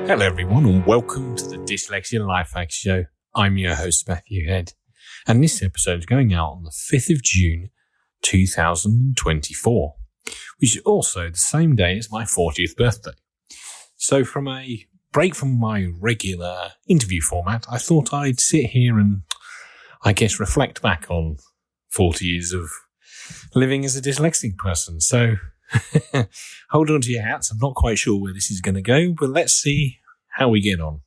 Hello everyone and welcome to the Dyslexia Life Hacks Show. I'm your host Matthew Head and this episode is going out on the 5th of June 2024, which is also the same day as my 40th birthday. So from a break from my regular interview format, I thought I'd sit here and reflect back on 40 years of living as a dyslexic person. So hold on to your hats. I'm not quite sure where this is going to go, but let's see how we get on.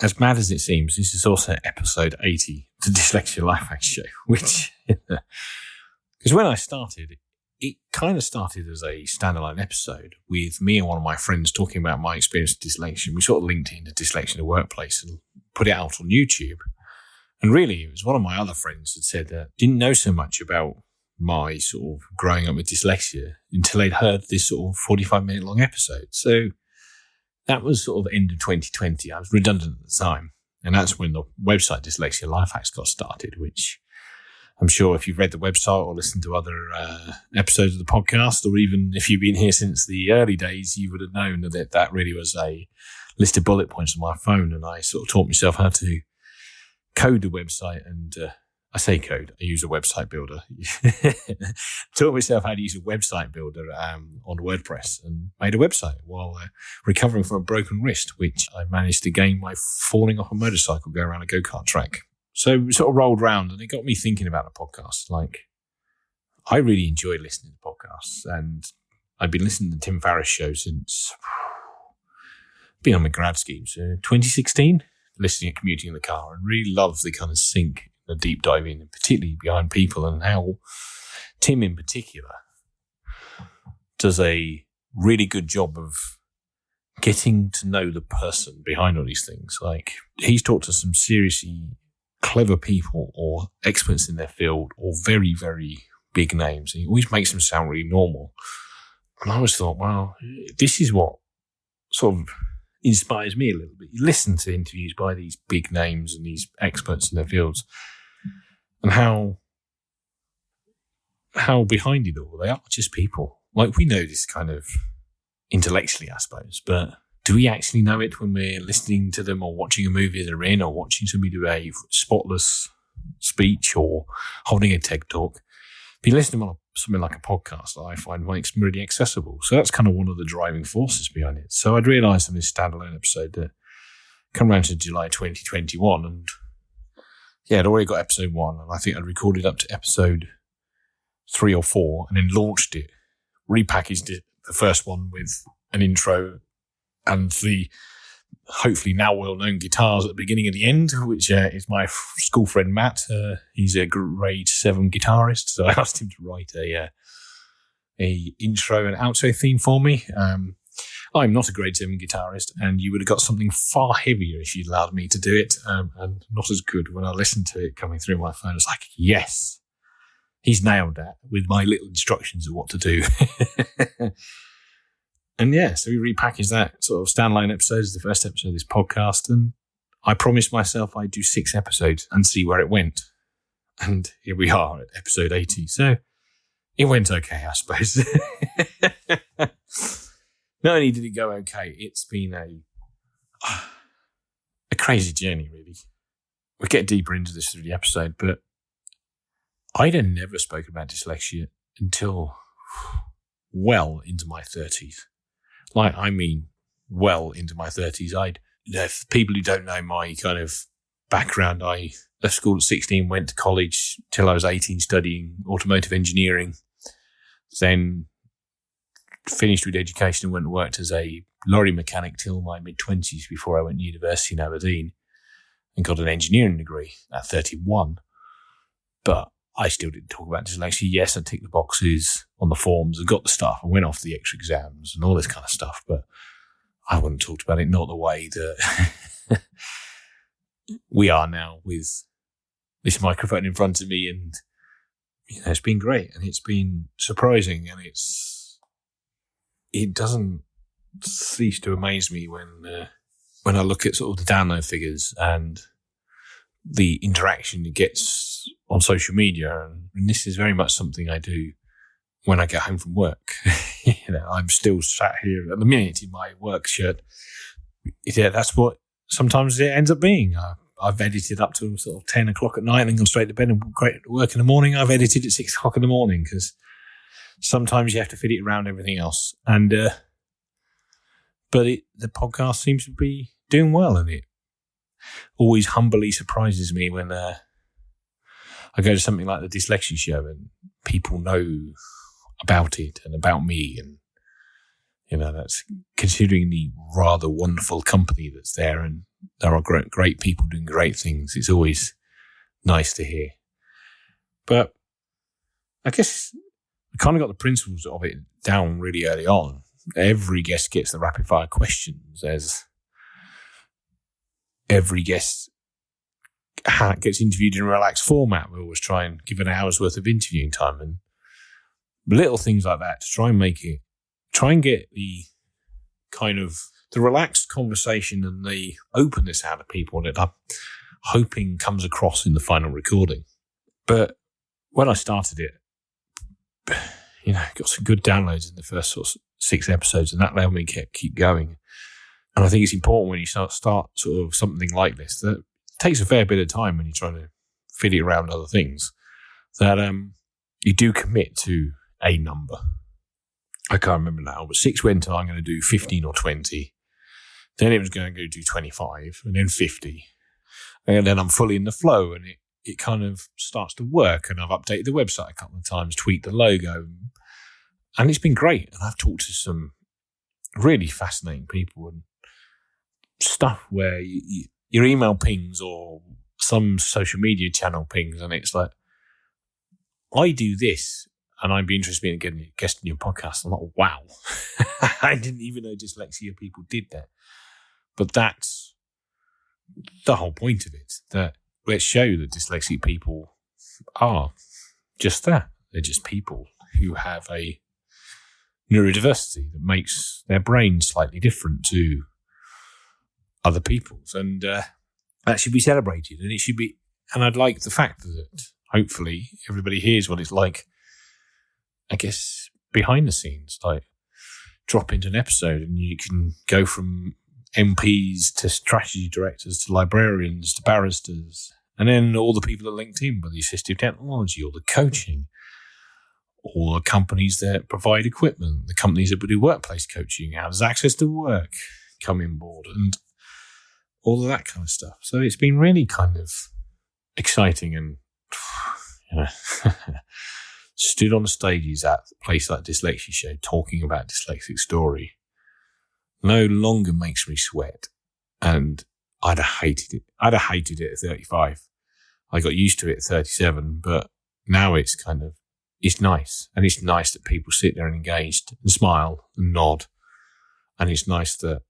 As mad as it seems, this is also episode 80 of the Dyslexia Life Hacks Show, which, because when I started, it kind of started as a standalone episode with me and one of my friends talking about my experience with dyslexia. We sort of linked it into Dyslexia in the Workplace and put it out on YouTube. And really, it was one of my other friends that said that didn't know so much about my sort of growing up with dyslexia until they'd heard this sort of 45-minute long episode. So that was sort of end of 2020. I was redundant at the time. And that's when the website Dyslexia Life Hacks got started, which I'm sure if you've read the website or listened to other episodes of the podcast, or even if you've been here since the early days, you would have known that that really was a list of bullet points on my phone. And I sort of taught myself how to code the website and I say code, I use a website builder. Taught myself how to use a website builder on WordPress and made a website while recovering from a broken wrist, which I managed to gain by falling off a motorcycle going around a go-kart track. So we sort of rolled round and it got me thinking about the podcast. Like, I really enjoyed listening to podcasts and I've been listening to the Tim Ferriss show since being on my grad scheme. So 2016, listening and commuting in the car, and really love the kind of sync, the deep dive in, and particularly behind people, and how Tim in particular does a really good job of getting to know the person behind all these things. Like, he's talked to some seriously clever people or experts in their field or very, very big names. And he always makes them sound really normal. And I always thought, well, this is what sort of inspires me a little bit. You listen to interviews by these big names and these experts in their fields and how behind it all, they are just people. Like, we know this kind of intellectually, I suppose, but do we actually know it when we're listening to them or watching a movie they're in or watching somebody do a spotless speech or holding a TED talk? If you listen to something like a podcast, I find makes them really accessible. So that's kind of one of the driving forces behind it. So I'd realised in this standalone episode that come around to July 2021 and I'd already got episode 1 and I think I'd recorded up to episode 3 or 4 and then launched it, repackaged it, the first one with an intro and the hopefully now well-known guitars at the beginning and the end, which is my school friend Matt. He's a grade 7 guitarist, so I asked him to write a intro and outro theme for me. I'm not a grade 7 guitarist, and you would have got something far heavier if you'd allowed me to do it, and not as good. When I listened to it coming through my phone, I was like, yes, he's nailed that with my little instructions of what to do. And so we repackaged that sort of standalone episode as the first episode of this podcast. And I promised myself I'd do 6 episodes and see where it went. And here we are at episode 80. So it went okay, I suppose. Not only did it go okay, it's been a crazy journey, really. We'll get deeper into this through the episode, but I'd never spoken about dyslexia until well into my 30s. Like, I mean, well into my 30s. For people who don't know my kind of background, I left school at 16, went to college till I was 18 studying Automotive Engineering, then finished with education and went and worked as a lorry mechanic till my mid-20s before I went to university in Aberdeen and got an engineering degree at 31. But I still didn't talk about dyslexia. Yes, I ticked the boxes on the forms and got the stuff and went off the extra exams and all this kind of stuff, but I wouldn't talk about it, not the way that we are now with this microphone in front of me. And it's been great and it's been surprising, and it doesn't cease to amaze me when I look at sort of the download figures and the interaction it gets on social media. And this is very much something I do when I get home from work. I'm still sat here at the minute in my work shirt. Yeah, that's what sometimes it ends up being. I've edited up to sort of 10 o'clock at night and gone straight to bed and work in the morning. I've edited at 6 o'clock in the morning because sometimes you have to fit it around everything else. And but the podcast seems to be doing well, and it always humbly surprises me when I go to something like the Dyslexia show and people know about it and about me, and that's considering the rather wonderful company that's there, and there are great people doing great things. It's always nice to hear. But I guess I kind of got the principles of it down really early on. Every guest gets the rapid fire questions. Every guest gets interviewed in a relaxed format. We always try and give an hour's worth of interviewing time, and little things like that to try and get the kind of the relaxed conversation and the openness out of people that I'm hoping comes across in the final recording. But when I started it, got some good downloads in the first sort of 6 episodes, and that allowed me to keep going. And I think it's important when you start sort of something like this, that it takes a fair bit of time when you're trying to fit it around other things, that you do commit to a number. I can't remember now, but 6 went to I'm going to do 15 or 20. Then it was going to go do 25 and then 50. And then I'm fully in the flow, and it kind of starts to work. And I've updated the website a couple of times, tweaked the logo, and it's been great. And I've talked to some really fascinating people and stuff where your email pings or some social media channel pings, and it's like, I do this, and I'd be interested in getting a guest in your podcast. I'm like, wow. I didn't even know dyslexia people did that. But that's the whole point of it, that let's show that dyslexic people are just that. They're just people who have a neurodiversity that makes their brain slightly different to other people's. And that should be celebrated. And it should be, and I'd like the fact that hopefully everybody hears what it's like, I guess, behind the scenes, like drop into an episode and you can go from MPs to strategy directors to librarians to barristers, and then all the people that are linked in with the assistive technology or the coaching, or the companies that provide equipment, the companies that do workplace coaching, how does access to work come in board, and all of that kind of stuff. So it's been really kind of exciting, and stood on stages at a place like Dyslexia Show talking about dyslexic story no longer makes me sweat. And I'd have hated it. I'd have hated it at 35. I got used to it at 37, but now it's kind of, it's nice. And it's nice that people sit there and engaged and smile and nod. And it's nice that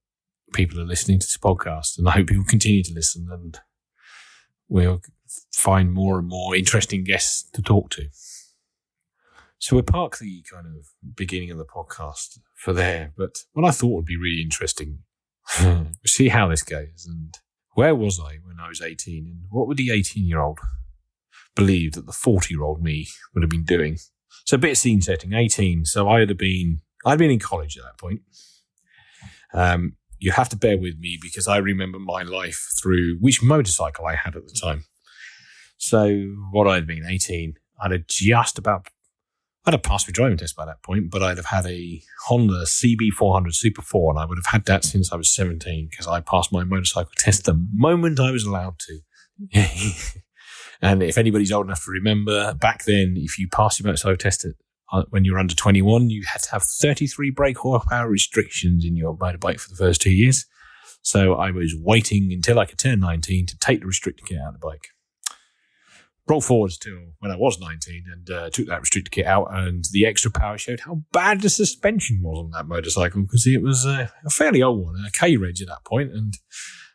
people are listening to this podcast, and I hope people continue to listen, and we'll find more and more interesting guests to talk to. So we'll park the kind of beginning of the podcast for there, but what I thought would be really interesting, see how this goes, and where was I when I was 18, and what would the 18-year-old believe that the 40-year-old me would have been doing? So a bit of scene setting, 18, so I'd been in college at that point. You have to bear with me because I remember my life through which motorcycle I had at the time. So what I'd been 18, I'd have passed my driving test by that point, but I'd have had a Honda CB400 Super 4, and I would have had that since I was 17 because I passed my motorcycle test the moment I was allowed to. And if anybody's old enough to remember, back then, if you passed your motorcycle test when you were under 21, you had to have 33 brake horsepower restrictions in your motorbike for the first 2 years. So I was waiting until I could turn 19 to take the restrictor kit out of the bike. Rolled forwards till when I was 19 and took that restrictor kit out, and the extra power showed how bad the suspension was on that motorcycle, because it was a fairly old one, a K-Reg at that point, and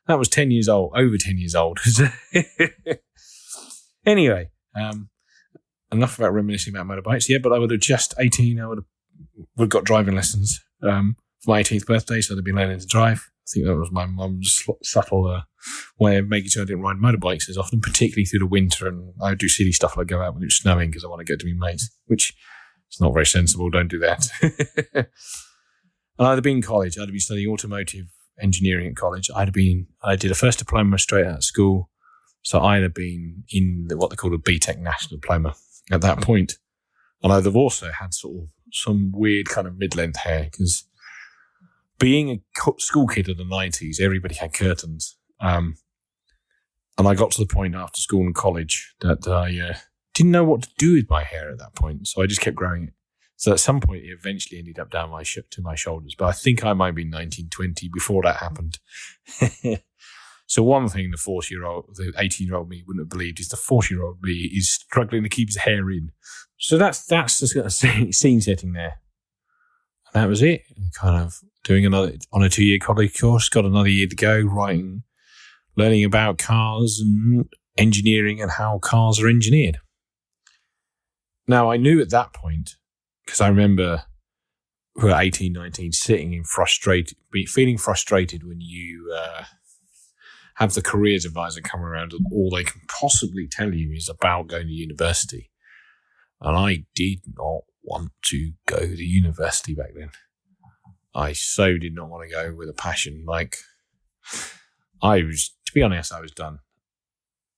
that was 10 years old, over 10 years old. Anyway, enough about reminiscing about motorbikes. Yeah, but I would have just 18, I would have got driving lessons for my 18th birthday, so I'd have been learning to drive. I think that was my mum's subtle way of making sure I didn't ride motorbikes as often, particularly through the winter. And I would do silly stuff like go out when it was snowing because I want to go to my mates, which It's not very sensible. Don't do that. And I'd have been in college. I'd have been studying automotive engineering at college. I did a first diploma straight out of school. So I'd have been in what they call a BTEC National Diploma at that point. And I'd have also had sort of some weird kind of mid-length hair because being a school kid in the 90s, everybody had curtains. And I got to the point after school and college that I didn't know what to do with my hair at that point. So I just kept growing it. So at some point, it eventually ended up down to my shoulders. But I think I might have been 19, 20 before that happened. So one thing the 18-year-old me wouldn't have believed is the 40-year-old me is struggling to keep his hair in. So that's the scene setting there. And that was it. Kind of doing on a 2-year college course, got another year to go, learning about cars and engineering and how cars are engineered. Now, I knew at that point, because I remember we were 18, 19, feeling frustrated when you have the careers advisor come around and all they can possibly tell you is about going to university. And I did not want to go to university back then. I so did not want to go with a passion. To be honest, I was done.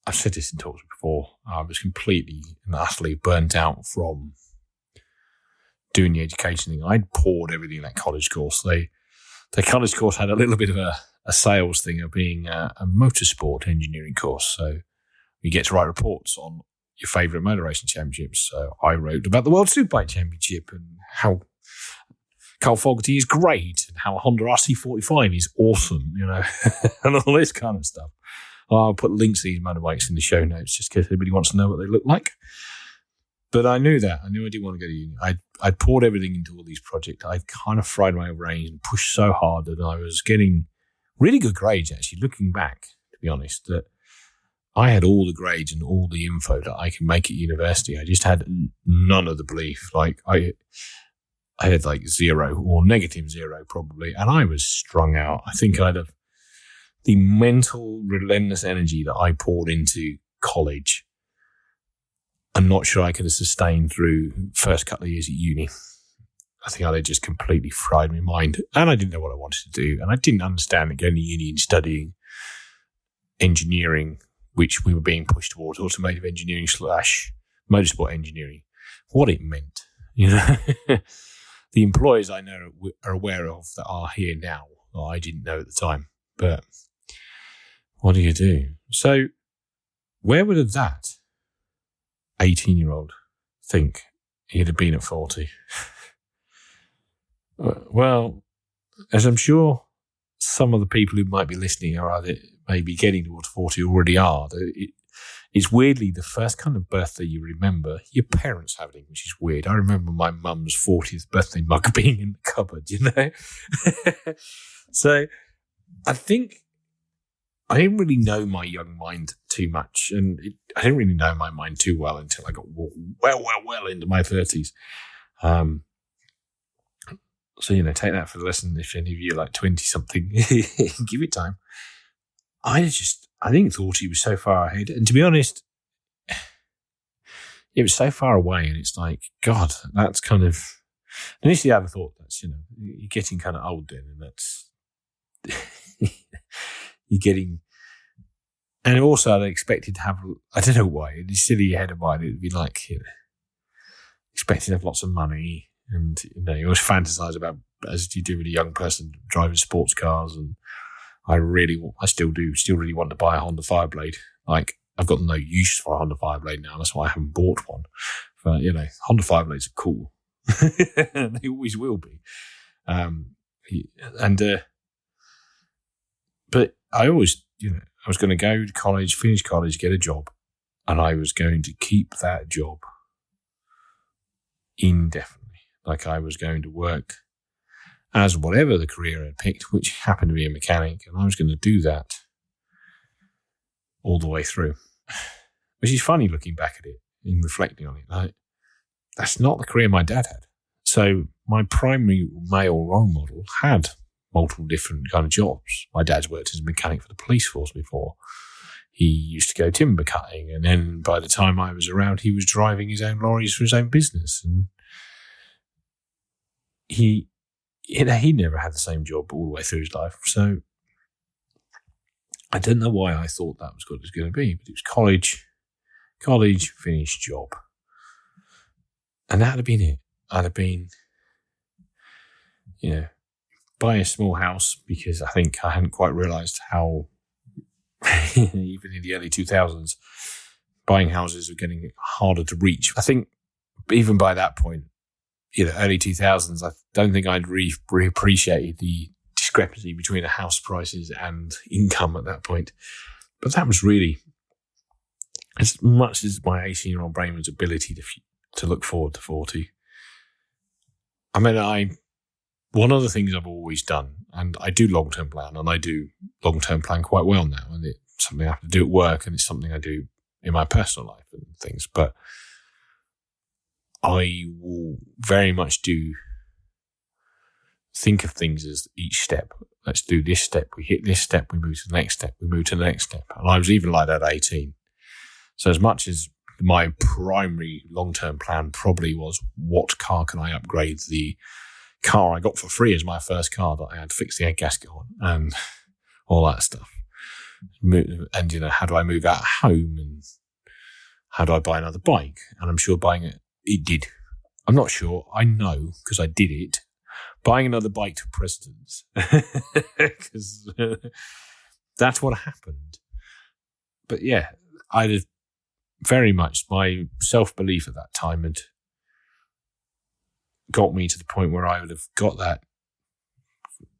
I've said this in talks before. I was completely and utterly burnt out from doing the education thing. I'd poured everything in that college course. The college course had a little bit of a sales thing of being a motorsport engineering course. So you get to write reports on your favourite motor racing championships. So I wrote about the World Superbike Championship and how Carl Fogarty is great and how a Honda RC45 is awesome, and all this kind of stuff. I'll put links to these motorbikes in the show notes just in case anybody wants to know what they look like. But I knew that. I knew I didn't want to go to uni. I'd poured everything into all these projects. I kind of fried my brain and pushed so hard that I was getting really good grades, actually, looking back, to be honest, that I had all the grades and all the info that I can make at university. I just had none of the belief. I had 0 or -0 probably, and I was strung out. I think I'd have the mental, relentless energy that I poured into college. I'm not sure I could have sustained through first couple of years at uni. I think I'd have just completely fried my mind, and I didn't know what I wanted to do, and I didn't understand that going to uni and studying engineering, which we were being pushed towards, automotive engineering / motorsport engineering, what it meant. The employers I know are aware of that are here now. I didn't know at the time, but what do you do? So where would have that 18-year-old think he'd have been at 40? Well, as I'm sure some of the people who might be listening are either maybe getting towards 40 already are, it's weirdly the first kind of birthday you remember your parents having, which is weird. I remember my mum's 40th birthday mug being in the cupboard, So I think I didn't really know my young mind too much, and I didn't really know my mind too well until I got well into my 30s. So, take that for the lesson if any of you are 20-something, give it time. I think thought he was so far ahead. And to be honest, it was so far away, and it's God, that's kind of... Initially, I thought that's, you're getting kind of old then, and that's... you're getting... And also, I'd expected to have... I don't know why, in this silly head of mine, it would be expecting to have lots of money, and, you always fantasize about, as you do with a young person, driving sports cars, and I still really want to buy a Honda Fireblade. I've got no use for a Honda Fireblade now. That's why I haven't bought one. But, Honda Fireblades are cool. They always will be. But I always, I was going to go to college, finish college, get a job, and I was going to keep that job indefinitely. I was going to work as whatever the career I picked, which happened to be a mechanic, and I was going to do that all the way through. Which is funny looking back at it and reflecting on it. That's not the career my dad had. So my primary male role model had multiple different kind of jobs. My dad's worked as a mechanic for the police force before. He used to go timber cutting, and then by the time I was around, he was driving his own lorries for his own business. And he never had the same job all the way through his life. So I don't know why I thought that was what it was going to be, but it was college, finished, job. And that would have been it. I'd have been, buy a small house, because I think I hadn't quite realised how, even in the early 2000s, buying houses were getting harder to reach. I think even by that point, early 2000s, I don't think I'd really appreciated the discrepancy between the house prices and income at that point. But that was really, as much as my 18-year-old brain was ability to look forward to 40. I mean, one of the things I've always done, and I do long-term plan, and I do long-term plan quite well now, and it's something I have to do at work, and it's something I do in my personal life and things, but I will very much think of things as each step. Let's do this step. We hit this step. We move to the next step. We move to the next step. And I was even like that at 18. So as much as my primary long-term plan probably was, what car can I upgrade? The car I got for free as my first car that I had to fix the head gasket on and all that stuff. And, how do I move out of home? And how do I buy another bike? And I'm sure buying it did. I'm not sure. I know because I did it. Buying another bike to precedence. Because that's what happened. But yeah, I'd have very much, my self-belief at that time had got me to the point where I would have got that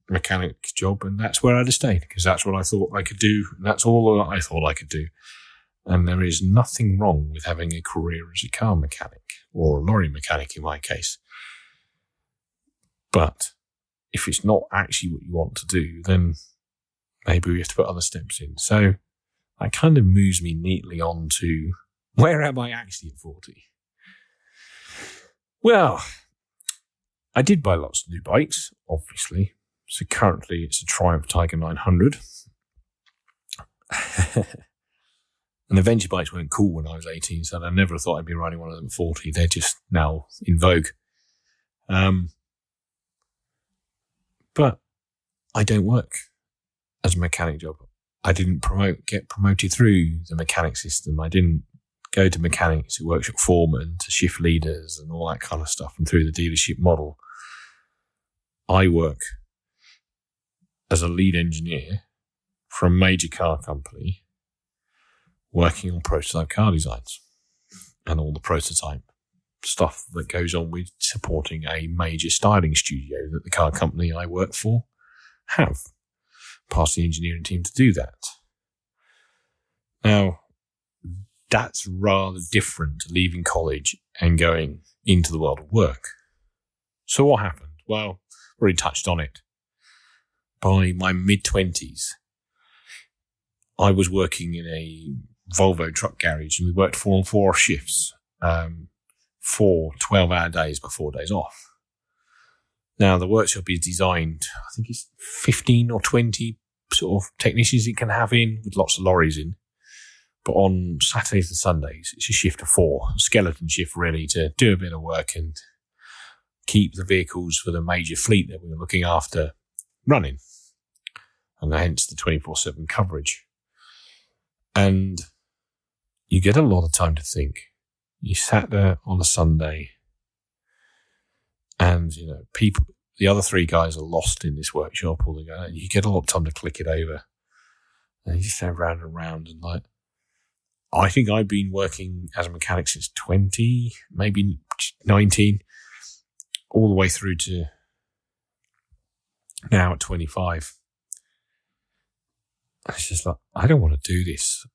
mechanic job, and that's where I'd have stayed, because that's what I thought I could do, and that's all I thought I could do. And there is nothing wrong with having a career as a car mechanic, or a lorry mechanic in my case. But if it's not actually what you want to do, then maybe we have to put other steps in. So that kind of moves me neatly on to, where am I actually at 40? Well, I did buy lots of new bikes, obviously. So currently it's a Triumph Tiger 900. And the Venture bikes weren't cool when I was 18, so I never thought I'd be riding one of them at 40. They're just now in vogue. But I don't work as a mechanic job. I didn't get promoted through the mechanic system. I didn't go to mechanics, to workshop foremen, to shift leaders and all that kind of stuff, and through the dealership model. I work as a lead engineer for a major car company, working on prototype car designs and all the prototype stuff that goes on with supporting a major styling studio that the car company I work for have. Past the engineering team to do that. Now, that's rather different to leaving college and going into the world of work. So what happened? Well, we already touched on it. By my mid-20s, I was working in a Volvo truck garage, and we worked 4-on-4 shifts, 4 12-hour days but 4 days off. Now, the workshop is designed, I think it's 15 or 20 sort of technicians it can have in, with lots of lorries in. But on Saturdays and Sundays, it's a shift of 4, a skeleton shift really, to do a bit of work and keep the vehicles for the major fleet that we were looking after running. And hence the 24/7 coverage. And you get a lot of time to think. You sat there on a Sunday and, people, the other 3 guys are lost in this workshop altogether, and you get a lot of time to click it over. And you just go round and round, and I think I've been working as a mechanic since 20, maybe 19, all the way through to now at 25. It's just I don't want to do this.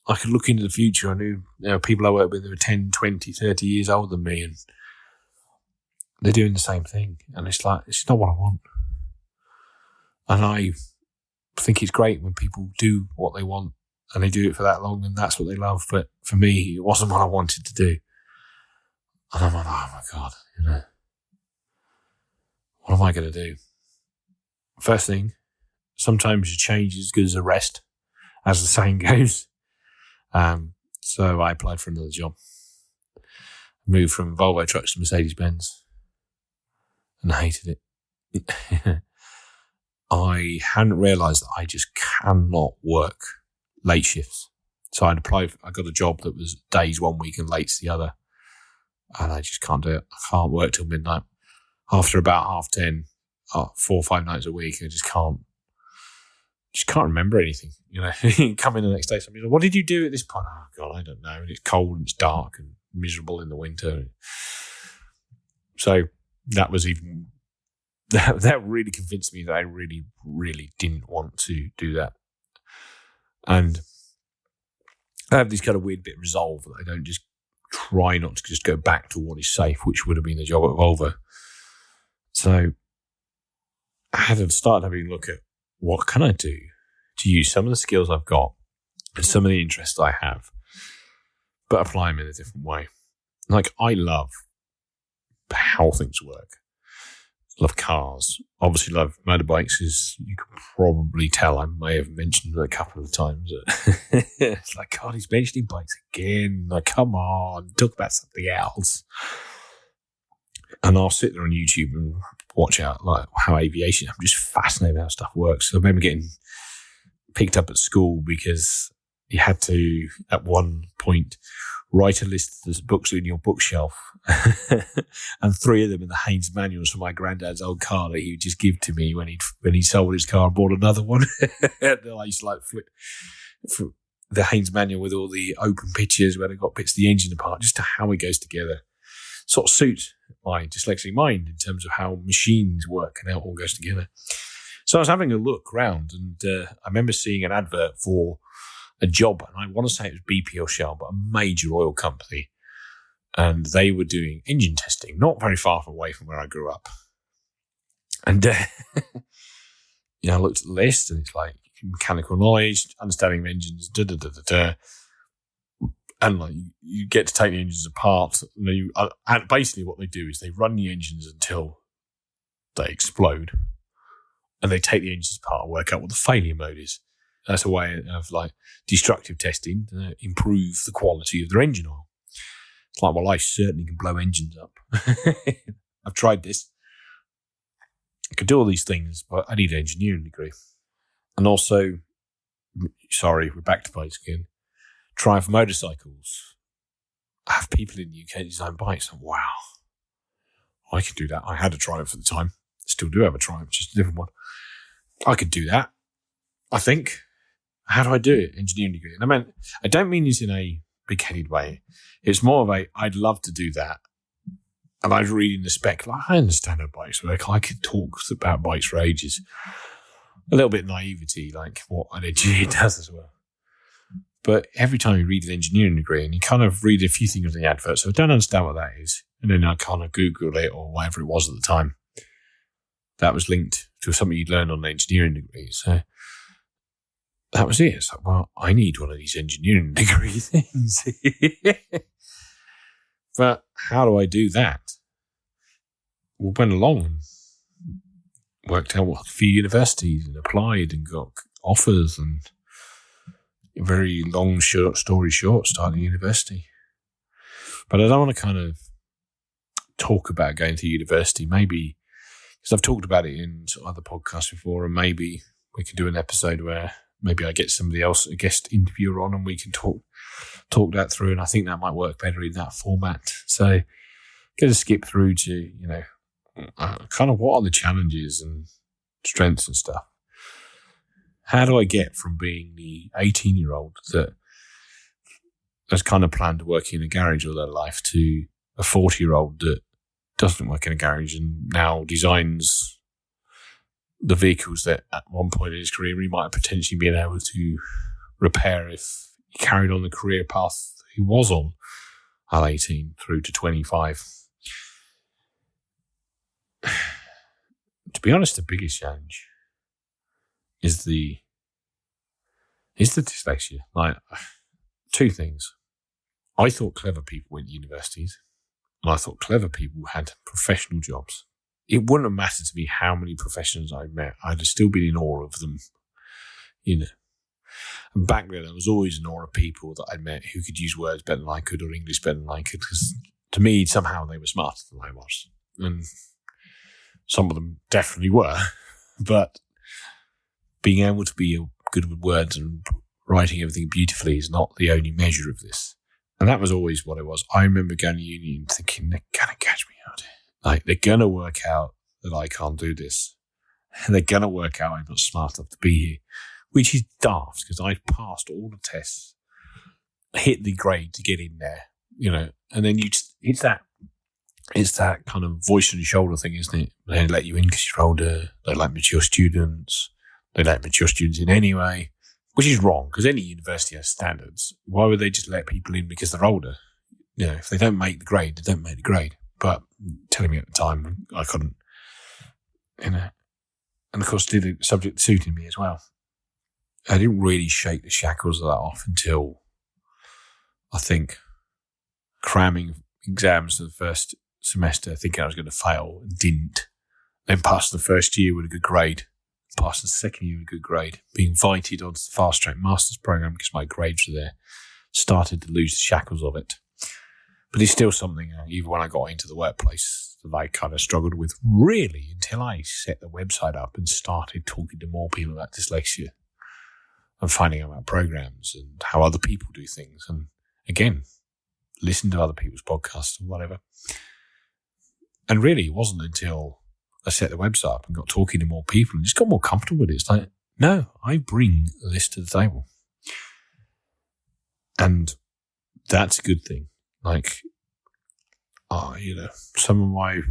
I could look into the future. I knew people I work with who are 10, 20, 30 years older than me, and they're doing the same thing. And it's not what I want. And I think it's great when people do what they want and they do it for that long and that's what they love. But for me, it wasn't what I wanted to do. And I'm like, oh my God, what am I going to do? First thing, sometimes a change is as good as a rest, as the saying goes. So I applied for another job. moved from Volvo trucks to Mercedes-Benz and I hated it. I hadn't realised that I just cannot work late shifts. So I got a job that was days one week and lates the other. And I just can't do it. I can't work till midnight. After about 10:30, 4 or 5 nights a week, I just can't remember anything. You know, come in the next day, somebody's like, what did you do at this point? Oh God, I don't know. And it's cold and it's dark and miserable in the winter. So that was that really convinced me that I really, really didn't want to do that. And I have this kind of weird bit of resolve that I don't just try not to just go back to what is safe, which would have been the job at Volvo. So I had started having a look at what can I do to use some of the skills I've got and some of the interests I have, but apply them in a different way. Like, I love how things work. Love cars. Obviously love motorbikes, as you can probably tell. I may have mentioned it a couple of times. It's like, God, he's mentioning bikes again. Like, come on, talk about something else. And I'll sit there on YouTube and watch out like how aviation. I'm just fascinated by how stuff works. So I remember getting picked up at school because you had to, at one point, write a list of books in your bookshelf, and 3 of them in the Haynes manuals from my granddad's old car that he would just give to me when he sold his car and bought another one. And I used to like flip the Haynes manual with all the open pictures where they got bits of the engine apart, just to how it goes together. Sort of suits my dyslexic mind in terms of how machines work and how it all goes together. So I was having a look around, and I remember seeing an advert for a job, and I want to say it was BP or Shell, but a major oil company. And they were doing engine testing, not very far away from where I grew up. And, I looked at the list, and it's like mechanical knowledge, understanding of engines, and like you get to take the engines apart. And basically what they do is they run the engines until they explode, and they take the engines apart and work out what the failure mode is. That's a way of like destructive testing to improve the quality of their engine oil. It's like, well, I certainly can blow engines up. I've tried this. I could do all these things, but I need an engineering degree. And also, sorry, we're back to bikes again. Triumph motorcycles. I have people in the UK design bikes. And wow, I could do that. I had a Triumph at the time. Still do have a Triumph, just a different one. I could do that, I think. How do I do it? Engineering degree. And I don't mean this in a big-headed way. It's more of I'd love to do that. And I was reading the spec. Like, I understand how bikes work. I could talk about bikes for ages. A little bit naivety, like what an engineer does as well. But every time you read an engineering degree, and you kind of read a few things in the advert, so I don't understand what that is. And then I kind of Google it or whatever it was at the time. That was linked to something you'd learn on an engineering degree. So that was it. It's like, well, I need one of these engineering degree things. But how do I do that? We went along and worked out a few universities and applied and got offers, and very long, short story short, starting university. But I don't want to kind of talk about going to university, maybe because I've talked about it in other podcasts before, and maybe we can do an episode where maybe I get somebody else, a guest interviewer on, and we can talk that through. And I think that might work better in that format. So I'm going to skip through to, kind of what are the challenges and strengths and stuff. How do I get from being the 18-year-old that has kind of planned to work in a garage all their life to a 40-year-old that doesn't work in a garage and now designs the vehicles that at one point in his career he might have potentially been able to repair if he carried on the career path he was on at 18 through to 25. To be honest, the biggest challenge is the dyslexia. Like, 2 things. I thought clever people went to universities, and I thought clever people had professional jobs. It wouldn't have mattered to me how many professions I met. I'd have still been in awe of them, And back then, I was always in awe of people that I'd met who could use words better than I could or English better than I could, because to me, somehow they were smarter than I was. And some of them definitely were. But being able to be good with words and writing everything beautifully is not the only measure of this. And that was always what it was. I remember going to uni and thinking, they're going to catch me out. Like, they're going to work out that I can't do this. And they're going to work out I'm not smart enough to be here, which is daft because I passed all the tests, hit the grade to get in there, and then it's that kind of voice on your shoulder thing, isn't it? They let you in because you're older. They like mature students. They let mature students in anyway, which is wrong because any university has standards. Why would they just let people in because they're older? If they don't make the grade, they don't make the grade. But telling me at the time, I couldn't, and of course, did a subject that suited me as well. I didn't really shake the shackles of that off until, I think, cramming exams for the first semester, thinking I was going to fail and didn't. Then passed the first year with a good grade. Passed the second year with a good grade. Being invited onto the fast track master's program because my grades were there. Started to lose the shackles of it. But it's still something, even when I got into the workplace, that I kind of struggled with really until I set the website up and started talking to more people about dyslexia and finding out about programs and how other people do things. And again, listen to other people's podcasts or whatever. And really, it wasn't until I set the website up and got talking to more people and just got more comfortable with it. It's like, no, I bring this to the table. And that's a good thing. Like, some of my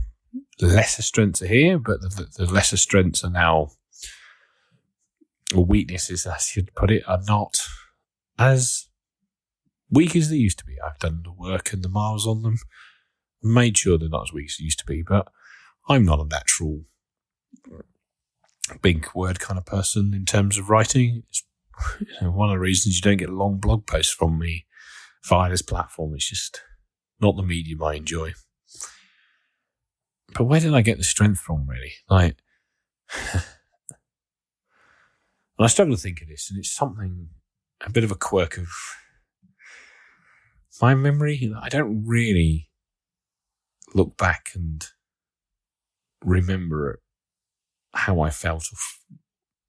lesser strengths are here, but the lesser strengths are now, or weaknesses, as you'd put it, are not as weak as they used to be. I've done the work and the miles on them, made sure they're not as weak as they used to be, but I'm not a natural big word kind of person in terms of writing. It's one of the reasons you don't get long blog posts from me via this platform. It's just not the medium I enjoy. But where did I get the strength from, really? And I struggle to think of this, and it's something, a bit of a quirk of my memory. I don't really look back and remember how I felt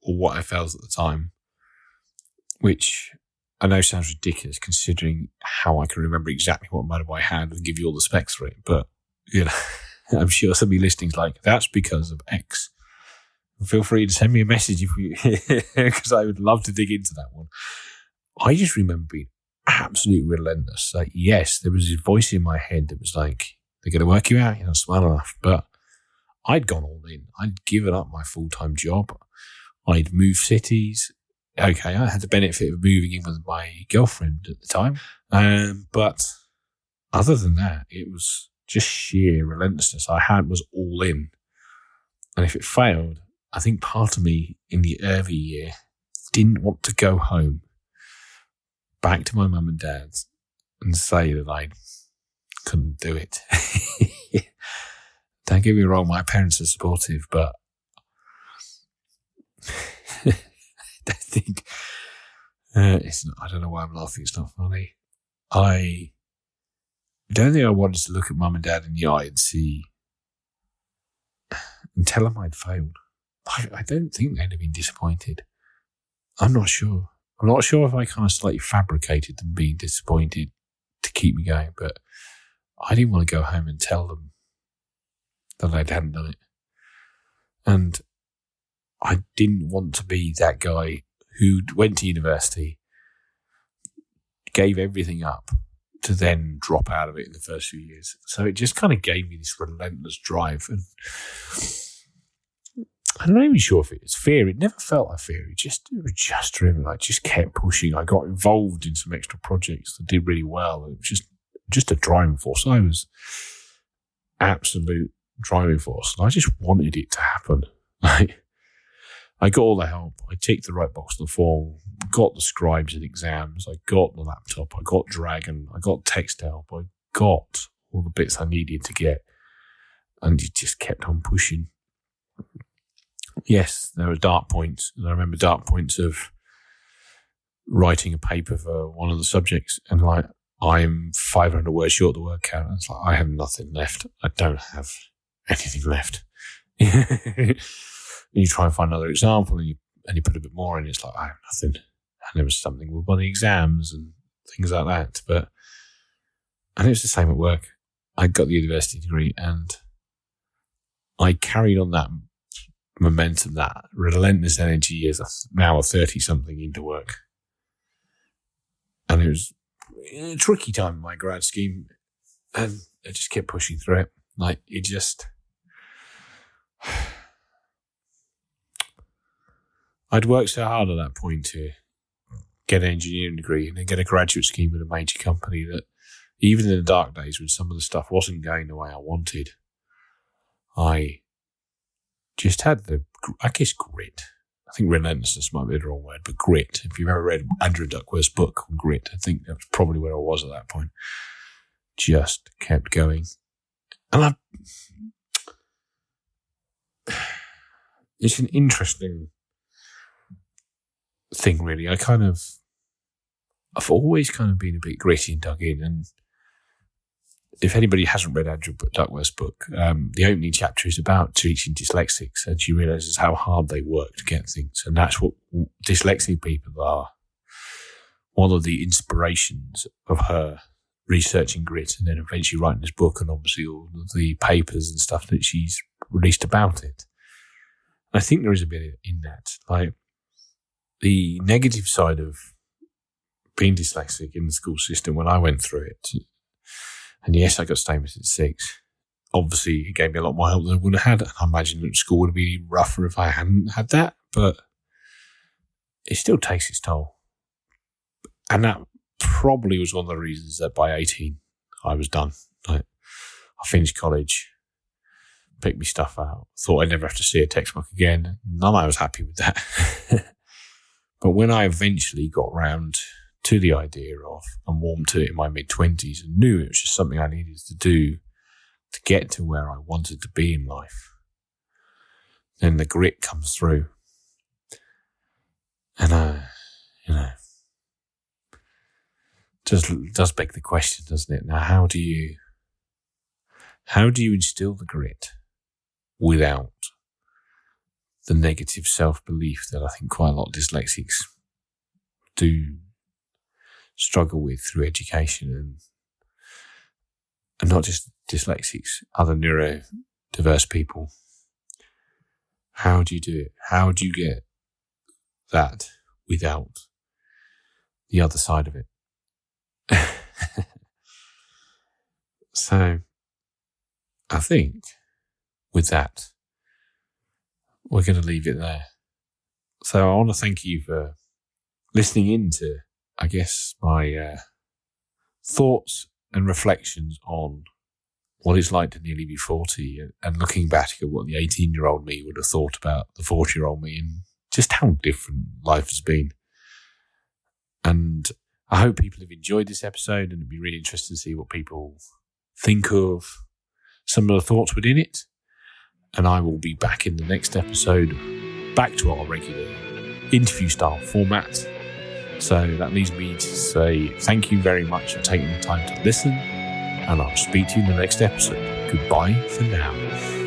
or what I felt at the time, which I know sounds ridiculous considering how I can remember exactly what motorbike I had and give you all the specs for it. But, I'm sure somebody listening's like, that's because of X. Feel free to send me a message because I would love to dig into that one. I just remember being absolutely relentless. Like, yes, there was this voice in my head that was like, they're going to work you out, you're not smart enough. But I'd gone all in. I'd given up my full-time job. I'd moved cities. Okay, I had the benefit of moving in with my girlfriend at the time. But other than that, it was just sheer relentlessness. I was all in. And if it failed, I think part of me in the early year didn't want to go home back to my mum and dad's and say that I couldn't do it. Don't get me wrong, my parents are supportive, but I think it's not, I don't know why I'm laughing. It's not funny. I don't think I wanted to look at mum and dad in the eye and tell them I'd failed. I don't think they'd have been disappointed. I'm not sure. I'm not sure if I kind of slightly fabricated them being disappointed to keep me going, but I didn't want to go home and tell them that I hadn't done it. And I didn't want to be that guy who went to university, gave everything up to then drop out of it in the first few years. So it just kind of gave me this relentless drive. And I'm not even sure if it was fear. It never felt like fear. It was just driven. I just kept pushing. I got involved in some extra projects that did really well. It was just a driving force. I was absolute driving force. And I just wanted it to happen. I got all the help. I ticked the right box on the form, got the scribes and exams. I got the laptop. I got Dragon. I got text help. I got all the bits I needed to get. And it just kept on pushing. Yes, there were dark points. And I remember dark points of writing a paper for one of the subjects. And I'm 500 words short of the word count. It's like, I have nothing left. I don't have anything left. And you try and find another example and you put a bit more in. It's like, I have nothing. And there was something with one of the exams and things like that. And it was the same at work. I got the university degree and I carried on that momentum, that relentless energy as now a 30-something into work. And it was a tricky time in my grad scheme, and I just kept pushing through it. Like, it just... I'd worked so hard at that point to get an engineering degree and then get a graduate scheme at a major company that even in the dark days when some of the stuff wasn't going the way I wanted, I just had the, I guess, grit. I think relentlessness might be the wrong word, but grit. If you've ever read Andrew Duckworth's book on grit, I think that's probably where I was at that point. Just kept going. And it's an interesting thing, really. I've always kind of been a bit gritty and dug in. And if anybody hasn't read Andrew Duckworth's book, the opening chapter is about teaching dyslexics, and she realises how hard they work to get things. And that's what dyslexic people are. One of the inspirations of her researching grit and then eventually writing this book, and obviously all of the papers and stuff that she's released about it. And I think there is a bit in that. Like, the negative side of being dyslexic in the school system when I went through it, and yes, I got statements at 6. Obviously, it gave me a lot more help than I would have had. And I imagine that school would have been rougher if I hadn't had that. But it still takes its toll. And that probably was one of the reasons that by 18, I was done. Like, I finished college, picked my stuff out, thought I'd never have to see a textbook again. None I was happy with that. But when I eventually got round to the idea of and warmed to it in my mid-20s and knew it was just something I needed to do to get to where I wanted to be in life, then the grit comes through. And, does beg the question, doesn't it? Now, how do you instill the grit without the negative self-belief that I think quite a lot of dyslexics do struggle with through education, and not just dyslexics, other neurodiverse people? How do you do it? How do you get that without the other side of it? So I think with that, we're going to leave it there. So I want to thank you for listening in to, I guess, my thoughts and reflections on what it's like to nearly be 40 and looking back at what the 18-year-old me would have thought about the 40-year-old me and just how different life has been. And I hope people have enjoyed this episode, and it'd be really interesting to see what people think of some of the thoughts within it. And I will be back in the next episode, back to our regular interview-style format. So that leaves me to say thank you very much for taking the time to listen, and I'll speak to you in the next episode. Goodbye for now.